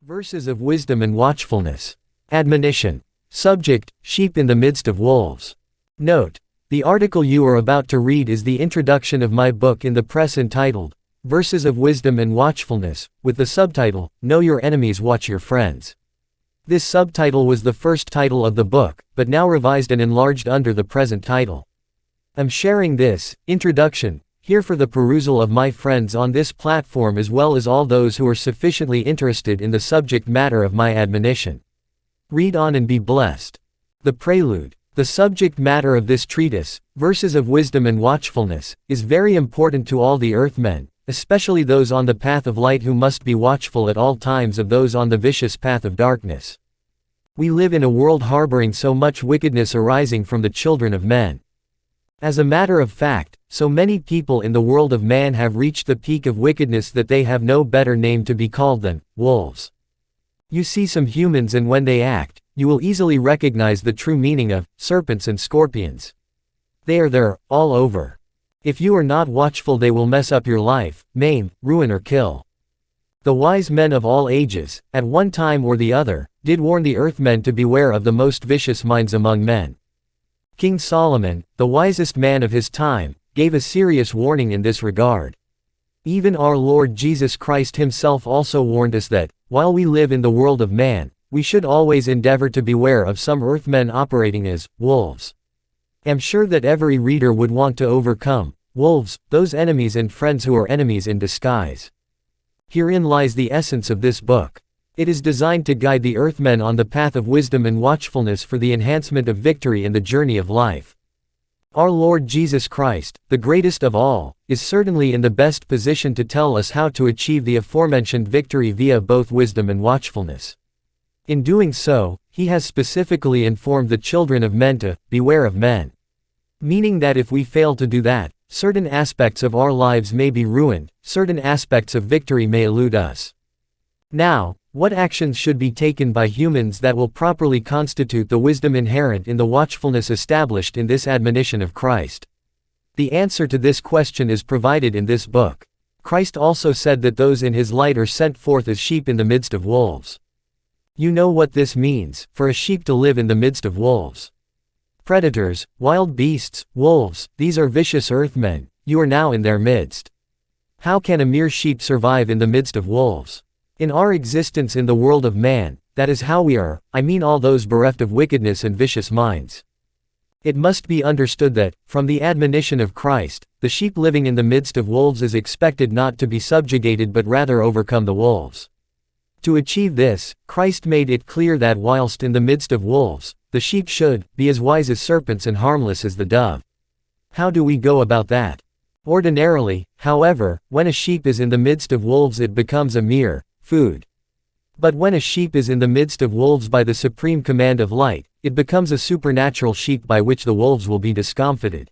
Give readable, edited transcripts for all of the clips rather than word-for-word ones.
Verses of Wisdom and Watchfulness. Admonition. Subject: Sheep in the midst of wolves. Note: the article you are about to read is the introduction of my book in the press entitled, Verses of Wisdom and Watchfulness, with the subtitle, Know Your Enemies, Watch Your Friends. This subtitle was the first title of the book, but now revised and enlarged under the present title. I'm sharing this introduction here for the perusal of my friends on this platform as well as all those who are sufficiently interested in the subject matter of my admonition. Read on and be blessed. The prelude. The subject matter of this treatise, Verses of Wisdom and Watchfulness, is very important to all the earthmen, especially those on the path of light who must be watchful at all times of those on the vicious path of darkness. We live in a world harboring so much wickedness arising from the children of men. As a matter of fact, so many people in the world of man have reached the peak of wickedness that they have no better name to be called than wolves. You see some humans, and when they act, you will easily recognize the true meaning of serpents and scorpions. They are there, all over. If you are not watchful, they will mess up your life, maim, ruin or kill. The wise men of all ages, at one time or the other, did warn the earthmen to beware of the most vicious minds among men. King Solomon, the wisest man of his time, gave a serious warning in this regard. Even our Lord Jesus Christ himself also warned us that, while we live in the world of man, we should always endeavor to beware of some earthmen operating as wolves. I'm sure that every reader would want to overcome wolves, those enemies and friends who are enemies in disguise. Herein lies the essence of this book. It is designed to guide the earthmen on the path of wisdom and watchfulness for the enhancement of victory in the journey of life. Our Lord Jesus Christ, the greatest of all, is certainly in the best position to tell us how to achieve the aforementioned victory via both wisdom and watchfulness. In doing so, he has specifically informed the children of men to beware of men. Meaning that if we fail to do that, certain aspects of our lives may be ruined, certain aspects of victory may elude us. Now, what actions should be taken by humans that will properly constitute the wisdom inherent in the watchfulness established in this admonition of Christ? The answer to this question is provided in this book. Christ also said that those in his light are sent forth as sheep in the midst of wolves. You know what this means, for a sheep to live in the midst of wolves. Predators, wild beasts, wolves, these are vicious earthmen, you are now in their midst. How can a mere sheep survive in the midst of wolves? In our existence in the world of man, that is how we are, I mean all those bereft of wickedness and vicious minds. It must be understood that, from the admonition of Christ, the sheep living in the midst of wolves is expected not to be subjugated but rather overcome the wolves. To achieve this, Christ made it clear that whilst in the midst of wolves, the sheep should be as wise as serpents and harmless as the dove. How do we go about that? Ordinarily, however, when a sheep is in the midst of wolves it becomes a mere food. But when a sheep is in the midst of wolves by the supreme command of light, it becomes a supernatural sheep by which the wolves will be discomfited.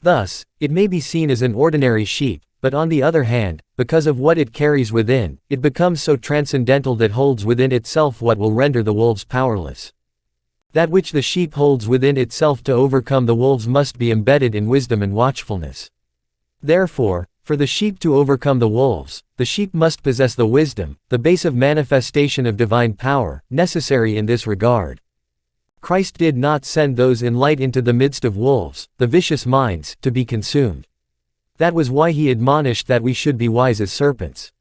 Thus, it may be seen as an ordinary sheep, but on the other hand, because of what it carries within, it becomes so transcendental that holds within itself what will render the wolves powerless. That which the sheep holds within itself to overcome the wolves must be embedded in wisdom and watchfulness. Therefore, for the sheep to overcome the wolves, the sheep must possess the wisdom, the base of manifestation of divine power, necessary in this regard. Christ did not send those in light into the midst of wolves, the vicious minds, to be consumed. That was why he admonished that we should be wise as serpents.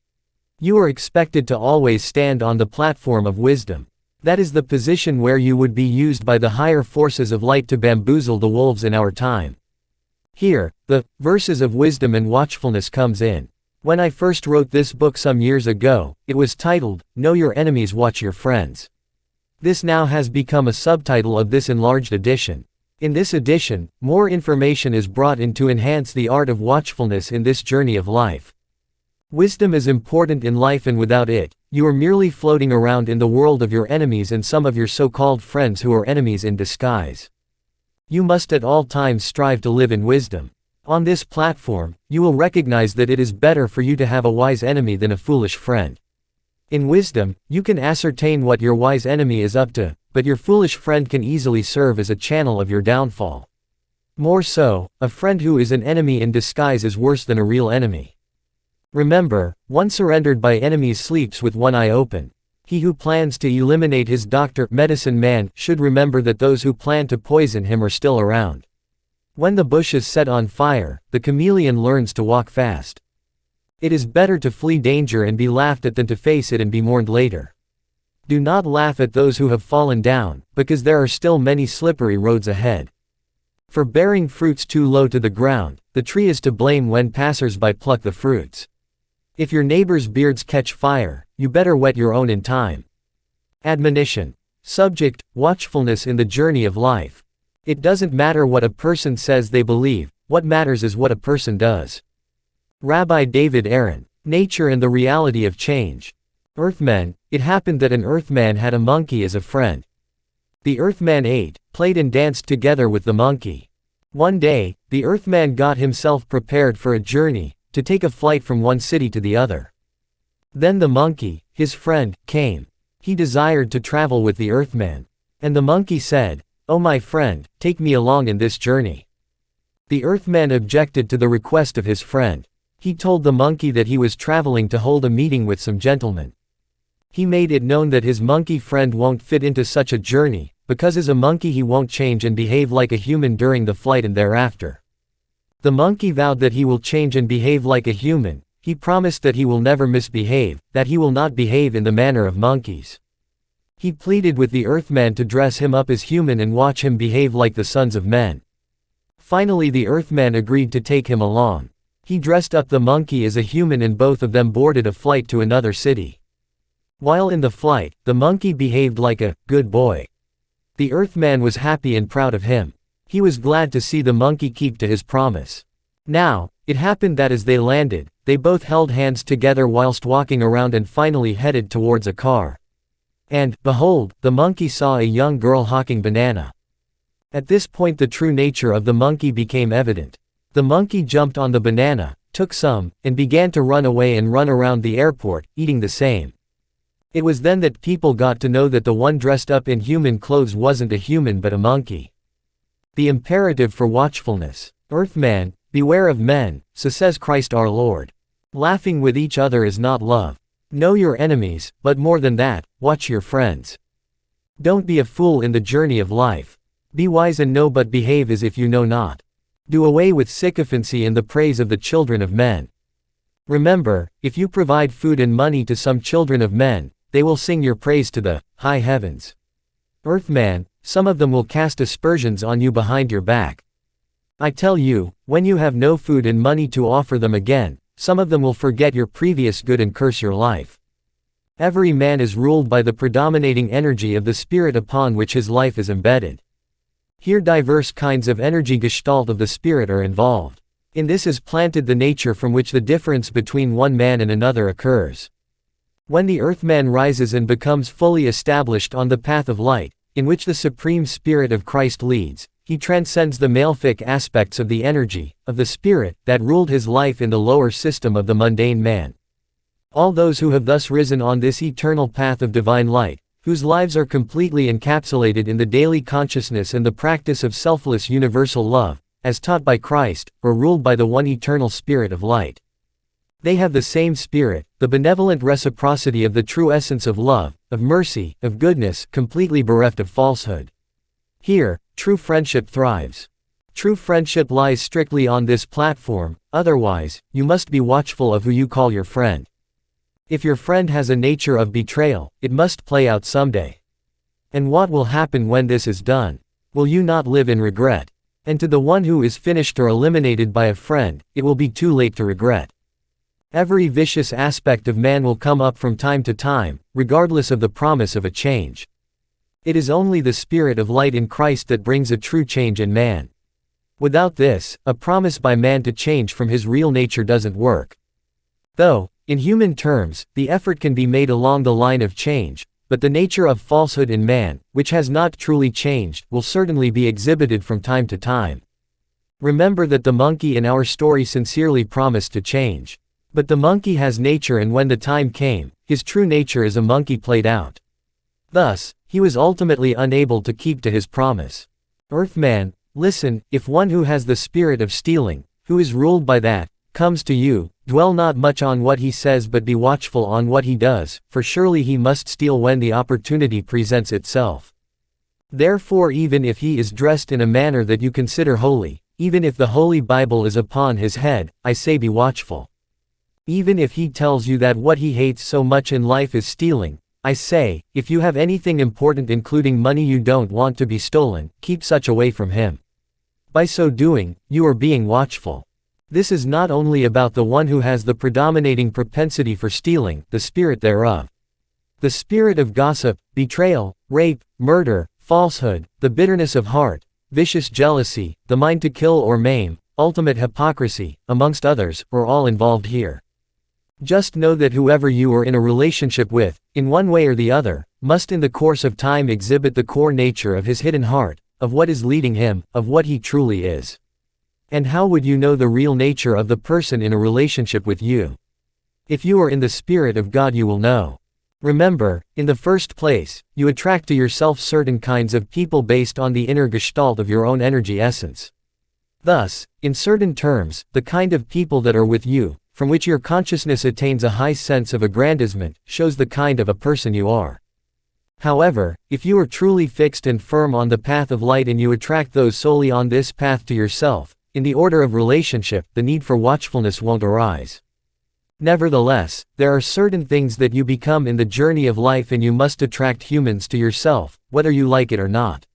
You are expected to always stand on the platform of wisdom. That is the position where you would be used by the higher forces of light to bamboozle the wolves in our time. Here, the Verses of Wisdom and Watchfulness comes in. When I first wrote this book some years ago, it was titled, Know Your Enemies, Watch Your Friends. This now has become a subtitle of this enlarged edition. In this edition, more information is brought in to enhance the art of watchfulness in this journey of life. Wisdom is important in life, and without it, you are merely floating around in the world of your enemies and some of your so-called friends who are enemies in disguise. You must at all times strive to live in wisdom. On this platform, you will recognize that it is better for you to have a wise enemy than a foolish friend. In wisdom, you can ascertain what your wise enemy is up to, but your foolish friend can easily serve as a channel of your downfall. More so, a friend who is an enemy in disguise is worse than a real enemy. Remember, one surrendered by enemies sleeps with one eye open. He who plans to eliminate his doctor, medicine man, should remember that those who plan to poison him are still around. When the bush is set on fire, the chameleon learns to walk fast. It is better to flee danger and be laughed at than to face it and be mourned later. Do not laugh at those who have fallen down, because there are still many slippery roads ahead. For bearing fruits too low to the ground, the tree is to blame when passers-by pluck the fruits. If your neighbor's beards catch fire, you better wet your own in time. Admonition. Subject: watchfulness in the journey of life. It doesn't matter what a person says they believe, what matters is what a person does. Rabbi David Aaron. Nature and the reality of change. Earthmen. It happened that an earthman had a monkey as a friend. The earthman ate, played and danced together with the monkey. One day, the earthman got himself prepared for a journey, to take a flight from one city to the other. Then the monkey, his friend, came. He desired to travel with the earthman. And the monkey said, "Oh my friend, take me along in this journey." The earthman objected to the request of his friend. He told the monkey that he was traveling to hold a meeting with some gentlemen. He made it known that his monkey friend won't fit into such a journey, because as a monkey he won't change and behave like a human during the flight and thereafter. The monkey vowed that he will change and behave like a human. He promised that he will never misbehave, that he will not behave in the manner of monkeys. He pleaded with the earthman to dress him up as human and watch him behave like the sons of men. Finally the earthman agreed to take him along. He dressed up the monkey as a human and both of them boarded a flight to another city. While in the flight, the monkey behaved like a good boy. The earthman was happy and proud of him. He was glad to see the monkey keep to his promise. Now, it happened that as they landed, they both held hands together whilst walking around and finally headed towards a car. And, behold, the monkey saw a young girl hawking banana. At this point the true nature of the monkey became evident. The monkey jumped on the banana, took some, and began to run away and run around the airport, eating the same. It was then that people got to know that the one dressed up in human clothes wasn't a human but a monkey. The imperative for watchfulness. Earthman, beware of men, so says Christ our Lord. Laughing with each other is not love. Know your enemies, but more than that, watch your friends. Don't be a fool in the journey of life. Be wise and know but behave as if you know not. Do away with sycophancy and the praise of the children of men. Remember, if you provide food and money to some children of men, they will sing your praise to the high heavens. Earthman, some of them will cast aspersions on you behind your back. I tell you, when you have no food and money to offer them again, some of them will forget your previous good and curse your life. Every man is ruled by the predominating energy of the spirit upon which his life is embedded. Here diverse kinds of energy gestalt of the spirit are involved. In this is planted the nature from which the difference between one man and another occurs. When the earthman rises and becomes fully established on the path of light, in which the Supreme Spirit of Christ leads, he transcends the malefic aspects of the energy, of the spirit, that ruled his life in the lower system of the mundane man. All those who have thus risen on this eternal path of divine light, whose lives are completely encapsulated in the daily consciousness and the practice of selfless universal love, as taught by Christ, are ruled by the one eternal Spirit of light. They have the same spirit, the benevolent reciprocity of the true essence of love, of mercy, of goodness, completely bereft of falsehood. Here, true friendship thrives. True friendship lies strictly on this platform, otherwise, you must be watchful of who you call your friend. If your friend has a nature of betrayal, it must play out someday. And what will happen when this is done? Will you not live in regret? And to the one who is finished or eliminated by a friend, it will be too late to regret. Every vicious aspect of man will come up from time to time, regardless of the promise of a change. It is only the Spirit of light in Christ that brings a true change in man. Without this, a promise by man to change from his real nature doesn't work. Though, in human terms, the effort can be made along the line of change, but the nature of falsehood in man, which has not truly changed, will certainly be exhibited from time to time. Remember that the monkey in our story sincerely promised to change. But the monkey has nature, and when the time came, his true nature as a monkey played out. Thus, he was ultimately unable to keep to his promise. Earthman, listen, if one who has the spirit of stealing, who is ruled by that, comes to you, dwell not much on what he says but be watchful on what he does, for surely he must steal when the opportunity presents itself. Therefore even if he is dressed in a manner that you consider holy, even if the Holy Bible is upon his head, I say be watchful. Even if he tells you that what he hates so much in life is stealing, I say, if you have anything important including money you don't want to be stolen, keep such away from him. By so doing, you are being watchful. This is not only about the one who has the predominating propensity for stealing, the spirit thereof. The spirit of gossip, betrayal, rape, murder, falsehood, the bitterness of heart, vicious jealousy, the mind to kill or maim, ultimate hypocrisy, amongst others, are all involved here. Just know that whoever you are in a relationship with, in one way or the other, must in the course of time exhibit the core nature of his hidden heart, of what is leading him, of what he truly is. And how would you know the real nature of the person in a relationship with you? If you are in the Spirit of God you will know. Remember, in the first place, you attract to yourself certain kinds of people based on the inner gestalt of your own energy essence. Thus, in certain terms, the kind of people that are with you, from which your consciousness attains a high sense of aggrandizement, shows the kind of a person you are. However, if you are truly fixed and firm on the path of light and you attract those solely on this path to yourself, in the order of relationship, the need for watchfulness won't arise. Nevertheless, there are certain things that you become in the journey of life and you must attract humans to yourself, whether you like it or not.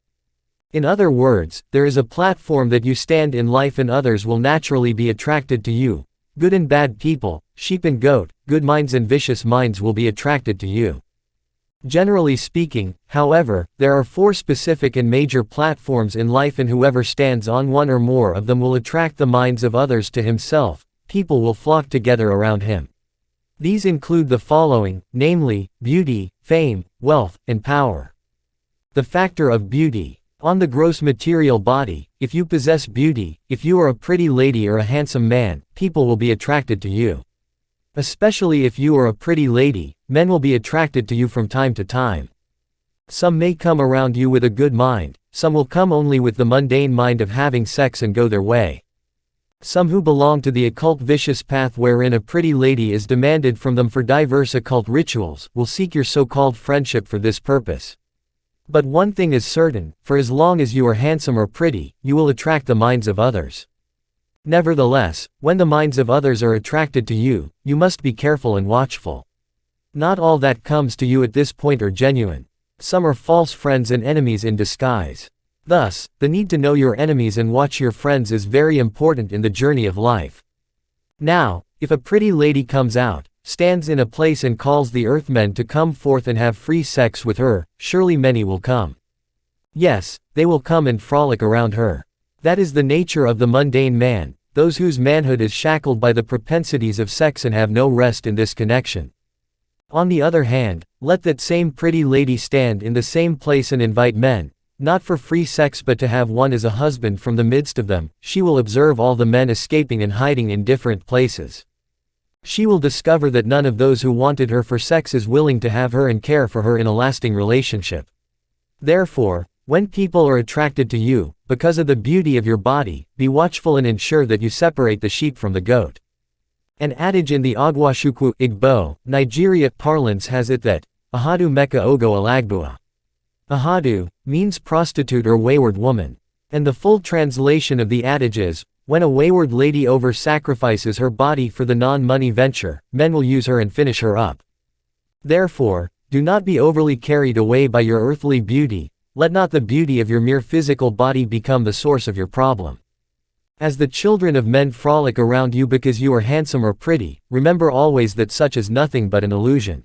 In other words, there is a platform that you stand in life and others will naturally be attracted to you. Good and bad people, sheep and goat, good minds and vicious minds will be attracted to you. Generally speaking, however, there are 4 specific and major platforms in life and whoever stands on one or more of them will attract the minds of others to himself, people will flock together around him. These include the following, namely, beauty, fame, wealth, and power. The factor of beauty. On the gross material body, if you possess beauty, if you are a pretty lady or a handsome man, people will be attracted to you. Especially if you are a pretty lady, men will be attracted to you from time to time. Some may come around you with a good mind, some will come only with the mundane mind of having sex and go their way. Some who belong to the occult vicious path wherein a pretty lady is demanded from them for diverse occult rituals, will seek your so-called friendship for this purpose. But one thing is certain, for as long as you are handsome or pretty, you will attract the minds of others. Nevertheless, when the minds of others are attracted to you, you must be careful and watchful. Not all that comes to you at this point are genuine. Some are false friends and enemies in disguise. Thus, the need to know your enemies and watch your friends is very important in the journey of life. Now, if a pretty lady comes out, stands in a place and calls the earthmen to come forth and have free sex with her, surely many will come. Yes, they will come and frolic around her. That is the nature of the mundane man, those whose manhood is shackled by the propensities of sex and have no rest in this connection. On the other hand, let that same pretty lady stand in the same place and invite men, not for free sex but to have one as a husband from the midst of them, she will observe all the men escaping and hiding in different places. She will discover that none of those who wanted her for sex is willing to have her and care for her in a lasting relationship. Therefore, when people are attracted to you, because of the beauty of your body, be watchful and ensure that you separate the sheep from the goat. An adage in the Agwashukwu Igbo, Nigeria parlance has it that, Ahadu Mecca Ogo Alagbua. Ahadu means prostitute or wayward woman. And the full translation of the adage is, when a wayward lady over-sacrifices her body for the non-money venture, men will use her and finish her up. Therefore, do not be overly carried away by your earthly beauty, let not the beauty of your mere physical body become the source of your problem. As the children of men frolic around you because you are handsome or pretty, remember always that such is nothing but an illusion.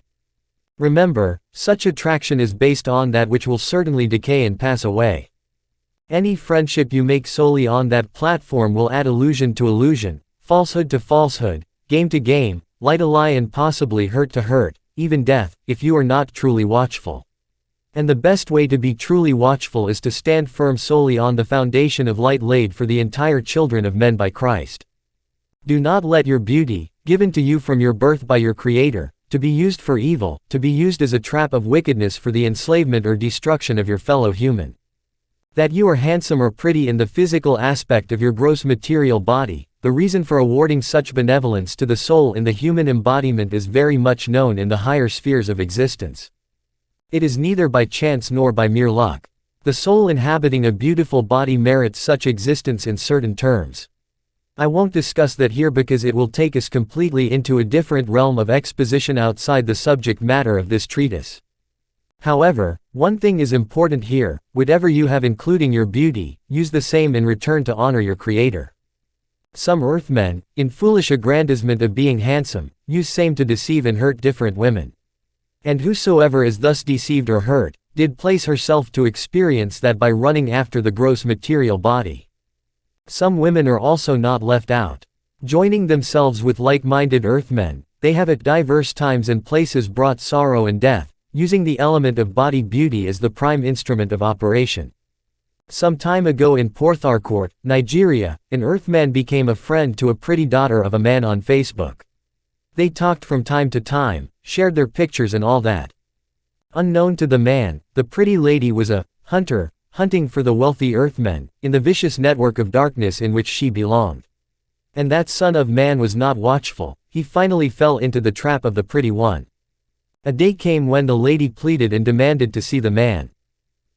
Remember, such attraction is based on that which will certainly decay and pass away. Any friendship you make solely on that platform will add illusion to illusion, falsehood to falsehood, game to game, lie to lie and possibly hurt to hurt, even death, if you are not truly watchful. And the best way to be truly watchful is to stand firm solely on the foundation of light laid for the entire children of men by Christ. Do not let your beauty, given to you from your birth by your Creator, to be used for evil, to be used as a trap of wickedness for the enslavement or destruction of your fellow human. That you are handsome or pretty in the physical aspect of your gross material body, the reason for awarding such benevolence to the soul in the human embodiment is very much known in the higher spheres of existence. It is neither by chance nor by mere luck. The soul inhabiting a beautiful body merits such existence in certain terms. I won't discuss that here because it will take us completely into a different realm of exposition outside the subject matter of this treatise. However, one thing is important here: whatever you have including your beauty, use the same in return to honor your Creator. Some earthmen, in foolish aggrandizement of being handsome, use same to deceive and hurt different women. And whosoever is thus deceived or hurt, did place herself to experience that by running after the gross material body. Some women are also not left out. Joining themselves with like-minded earthmen, they have at diverse times and places brought sorrow and death, using the element of body beauty as the prime instrument of operation. Some time ago in Portharcourt, Nigeria, an earthman became a friend to a pretty daughter of a man on Facebook. They talked from time to time, shared their pictures and all that. Unknown to the man, the pretty lady was a hunter, hunting for the wealthy earthmen, in the vicious network of darkness in which she belonged. And that son of man was not watchful; he finally fell into the trap of the pretty one. A day came when the lady pleaded and demanded to see the man.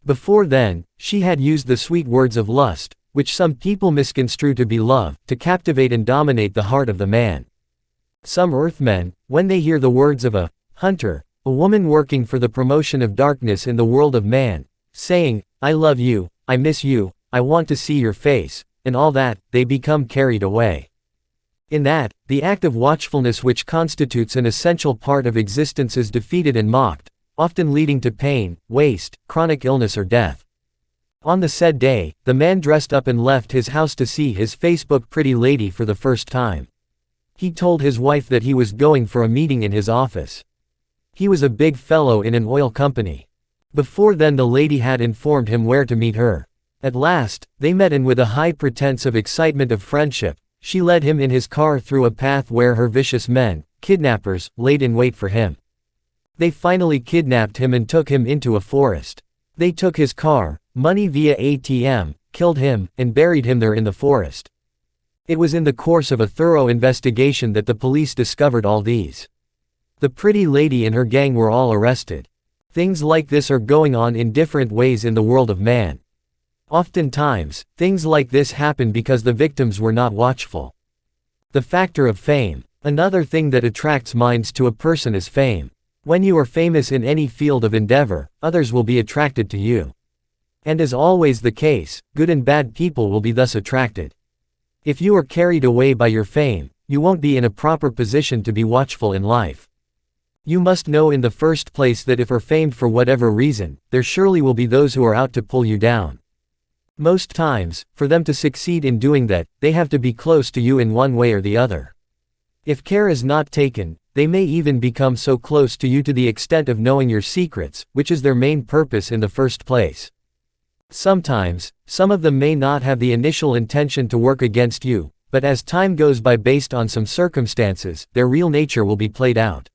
Before then, she had used the sweet words of lust, which some people misconstrue to be love, to captivate and dominate the heart of the man. Some earthmen, when they hear the words of a hunter, a woman working for the promotion of darkness in the world of man, saying, "I love you, I miss you, I want to see your face," and all that, they become carried away. In that, the act of watchfulness which constitutes an essential part of existence is defeated and mocked, often leading to pain, waste, chronic illness or death. On the said day, the man dressed up and left his house to see his Facebook pretty lady for the first time. He told his wife that he was going for a meeting in his office. He was a big fellow in an oil company. Before then the lady had informed him where to meet her. At last, they met, and with a high pretense of excitement of friendship, she led him in his car through a path where her vicious men, kidnappers, laid in wait for him. They finally kidnapped him and took him into a forest. They took his car, money via ATM, killed him, and buried him there in the forest. It was in the course of a thorough investigation that the police discovered all these. The pretty lady and her gang were all arrested. Things like this are going on in different ways in the world of man. Oftentimes, things like this happen because the victims were not watchful. The factor of fame. Another thing that attracts minds to a person is fame. When you are famous in any field of endeavor, others will be attracted to you. And as always the case, good and bad people will be thus attracted. If you are carried away by your fame, you won't be in a proper position to be watchful in life. You must know in the first place that if you're famed for whatever reason, there surely will be those who are out to pull you down. Most times, for them to succeed in doing that, they have to be close to you in one way or the other. If care is not taken, they may even become so close to you to the extent of knowing your secrets, which is their main purpose in the first place. Sometimes, some of them may not have the initial intention to work against you, but as time goes by based on some circumstances, their real nature will be played out.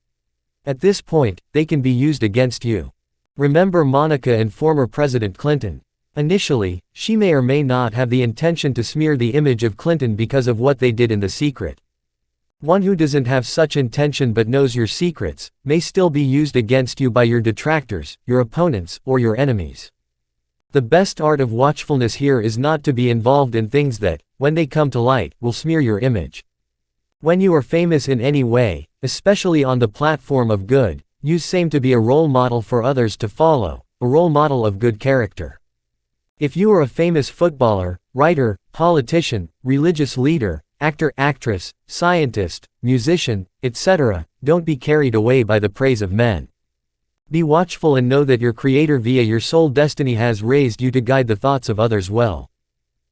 At this point, they can be used against you. Remember Monica and former President Clinton. Initially, she may or may not have the intention to smear the image of Clinton because of what they did in the secret. One who doesn't have such intention but knows your secrets, may still be used against you by your detractors, your opponents, or your enemies. The best art of watchfulness here is not to be involved in things that, when they come to light, will smear your image. When you are famous in any way, especially on the platform of good, use same to be a role model for others to follow, a role model of good character. If you are a famous footballer, writer, politician, religious leader, actor, actress, scientist, musician, etc., don't be carried away by the praise of men. Be watchful and know that your Creator via your soul destiny has raised you to guide the thoughts of others well.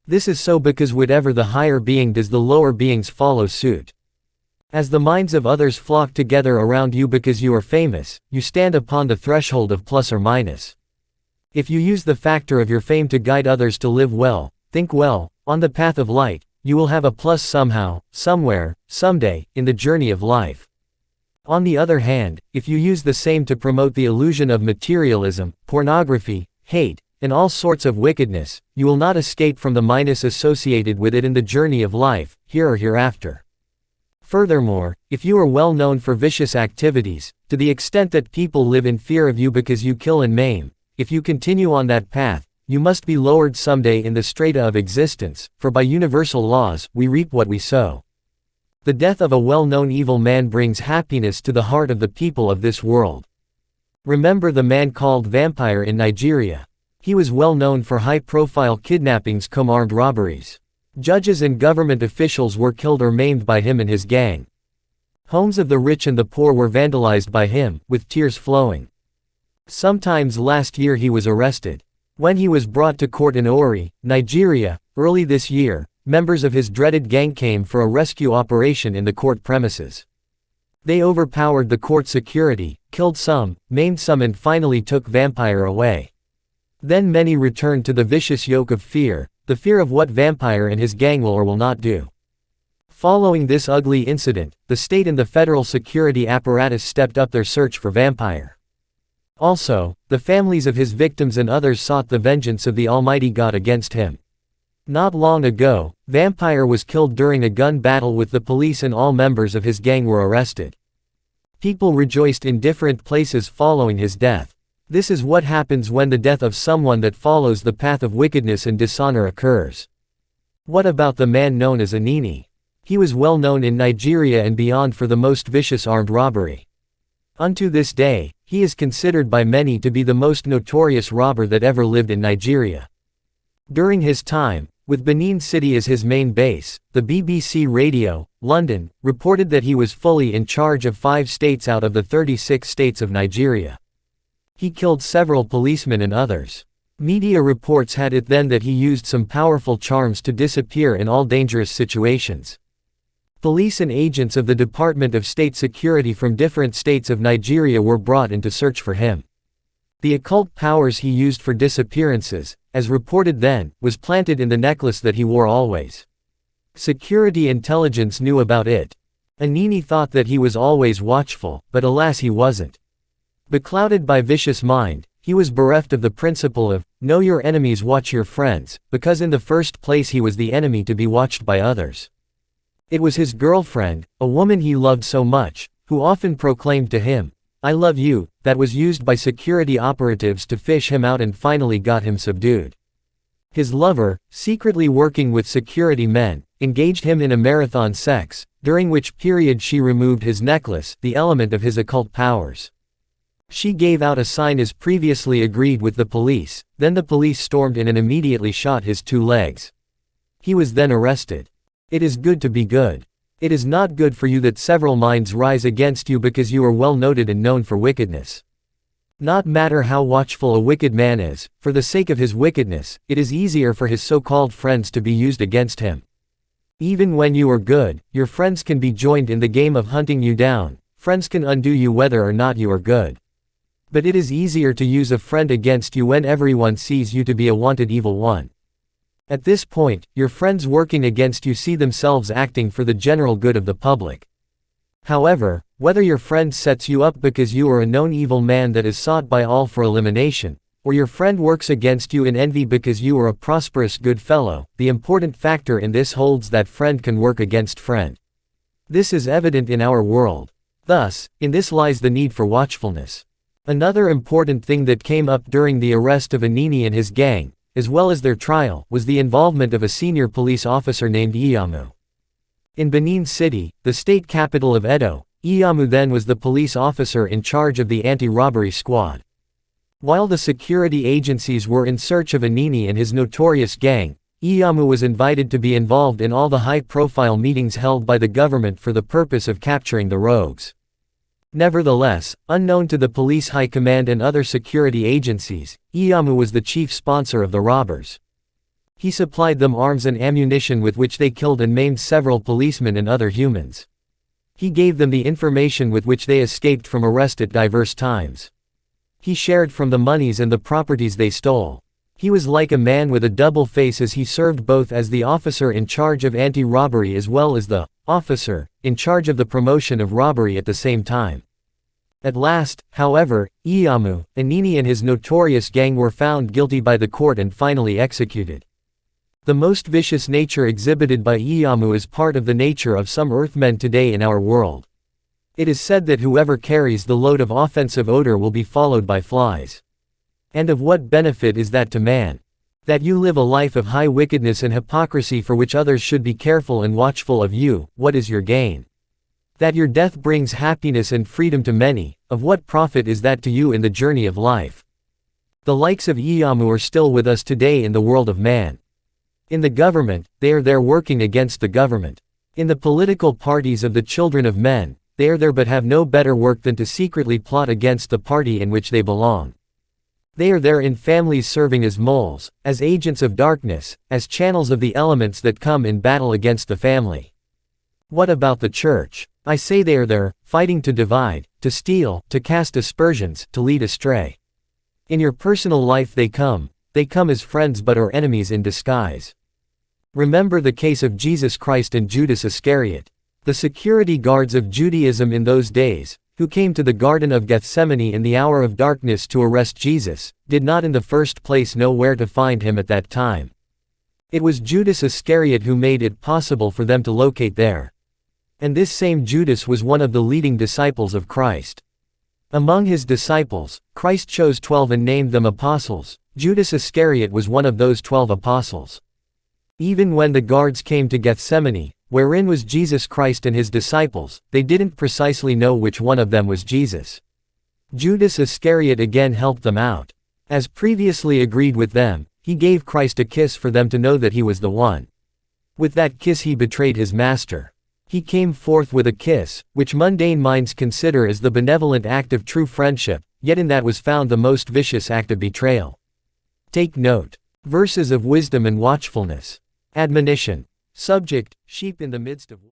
This is so because whatever the higher being does, the lower beings follow suit. As the minds of others flock together around you because you are famous, you stand upon the threshold of plus or minus. If you use the factor of your fame to guide others to live well, think well, on the path of light, you will have a plus somehow, somewhere, someday, in the journey of life. On the other hand, if you use the same to promote the illusion of materialism, pornography, hate, and all sorts of wickedness, you will not escape from the minus associated with it in the journey of life, here or hereafter. Furthermore, if you are well known for vicious activities, to the extent that people live in fear of you because you kill and maim, if you continue on that path, you must be lowered someday in the strata of existence, for by universal laws, we reap what we sow. The death of a well-known evil man brings happiness to the heart of the people of this world. Remember the man called Vampire in Nigeria. He was well known for high-profile kidnappings cum armed robberies. Judges and government officials were killed or maimed by him and his gang. Homes of the rich and the poor were vandalized by him, with tears flowing. Sometimes last year he was arrested. When he was brought to court in Ori, Nigeria, early this year, members of his dreaded gang came for a rescue operation in the court premises. They overpowered the court security, killed some, maimed some and finally took Vampire away. Then many returned to the vicious yoke of fear, the fear of what Vampire and his gang will or will not do. Following this ugly incident, the state and the federal security apparatus stepped up their search for Vampire. Also, the families of his victims and others sought the vengeance of the Almighty God against him. Not long ago, Vampire was killed during a gun battle with the police and all members of his gang were arrested. People rejoiced in different places following his death. This is what happens when the death of someone that follows the path of wickedness and dishonor occurs. What about the man known as Anini? He was well known in Nigeria and beyond for the most vicious armed robbery. Unto this day, he is considered by many to be the most notorious robber that ever lived in Nigeria. During his time, with Benin City as his main base, the BBC Radio, London, reported that he was fully in charge of 5 states out of the 36 states of Nigeria. He killed several policemen and others. Media reports had it then that he used some powerful charms to disappear in all dangerous situations. Police and agents of the Department of State Security from different states of Nigeria were brought in to search for him. The occult powers he used for disappearances, as reported then, was planted in the necklace that he wore always. Security intelligence knew about it. Anini thought that he was always watchful, but alas he wasn't. Beclouded by vicious mind, he was bereft of the principle of, know your enemies watch your friends, because in the first place he was the enemy to be watched by others. It was his girlfriend, a woman he loved so much, who often proclaimed to him, I love you, that was used by security operatives to fish him out and finally got him subdued. His lover, secretly working with security men, engaged him in a marathon sex, during which period she removed his necklace, the element of his occult powers. She gave out a sign as previously agreed with the police, then the police stormed in and immediately shot his 2 legs. He was then arrested. It is good to be good. It is not good for you that several minds rise against you because you are well noted and known for wickedness. Not matter how watchful a wicked man is, for the sake of his wickedness, it is easier for his so-called friends to be used against him. Even when you are good, your friends can be joined in the game of hunting you down. Friends can undo you whether or not you are good. But it is easier to use a friend against you when everyone sees you to be a wanted evil one. At this point, your friends working against you see themselves acting for the general good of the public. However, whether your friend sets you up because you are a known evil man that is sought by all for elimination, or your friend works against you in envy because you are a prosperous good fellow, the important factor in this holds that friend can work against friend. This is evident in our world. Thus, in this lies the need for watchfulness. Another important thing that came up during the arrest of Anini and his gang, as well as their trial, was the involvement of a senior police officer named Iyamu. In Benin City, the state capital of Edo, Iyamu then was the police officer in charge of the anti-robbery squad. While the security agencies were in search of Anini and his notorious gang, Iyamu was invited to be involved in all the high-profile meetings held by the government for the purpose of capturing the rogues. Nevertheless, unknown to the police high command and other security agencies, Iyamu was the chief sponsor of the robbers. He supplied them arms and ammunition with which they killed and maimed several policemen and other humans. He gave them the information with which they escaped from arrest at diverse times. He shared from the monies and the properties they stole. He was like a man with a double face as he served both as the officer in charge of anti-robbery as well as the officer in charge of the promotion of robbery at the same time. At last, however, Iyamu, Anini and his notorious gang were found guilty by the court and finally executed. The most vicious nature exhibited by Iyamu is part of the nature of some earthmen today in our world. It is said that whoever carries the load of offensive odor will be followed by flies. And of what benefit is that to man? That you live a life of high wickedness and hypocrisy for which others should be careful and watchful of you, what is your gain? That your death brings happiness and freedom to many, of what profit is that to you in the journey of life? The likes of Iyamu are still with us today in the world of man. In the government, they are there working against the government. In the political parties of the children of men, they are there but have no better work than to secretly plot against the party in which they belong. They are there in families serving as moles, as agents of darkness, as channels of the elements that come in battle against the family. What about the church? I say they are there, fighting to divide, to steal, to cast aspersions, to lead astray. In your personal life they come as friends but are enemies in disguise. Remember the case of Jesus Christ and Judas Iscariot. The security guards of Judaism in those days, who came to the Garden of Gethsemane in the hour of darkness to arrest Jesus, did not in the first place know where to find him at that time. It was Judas Iscariot who made it possible for them to locate there. And this same Judas was one of the leading disciples of Christ. Among his disciples, Christ chose 12 and named them apostles. Judas Iscariot was one of those 12 apostles. Even when the guards came to Gethsemane, wherein was Jesus Christ and his disciples, they didn't precisely know which one of them was Jesus. Judas Iscariot again helped them out. As previously agreed with them, he gave Christ a kiss for them to know that he was the one. With that kiss he betrayed his master. He came forth with a kiss, which mundane minds consider as the benevolent act of true friendship, yet in that was found the most vicious act of betrayal. Take note. Verses of wisdom and watchfulness. Admonition. Subject: sheep in the midst of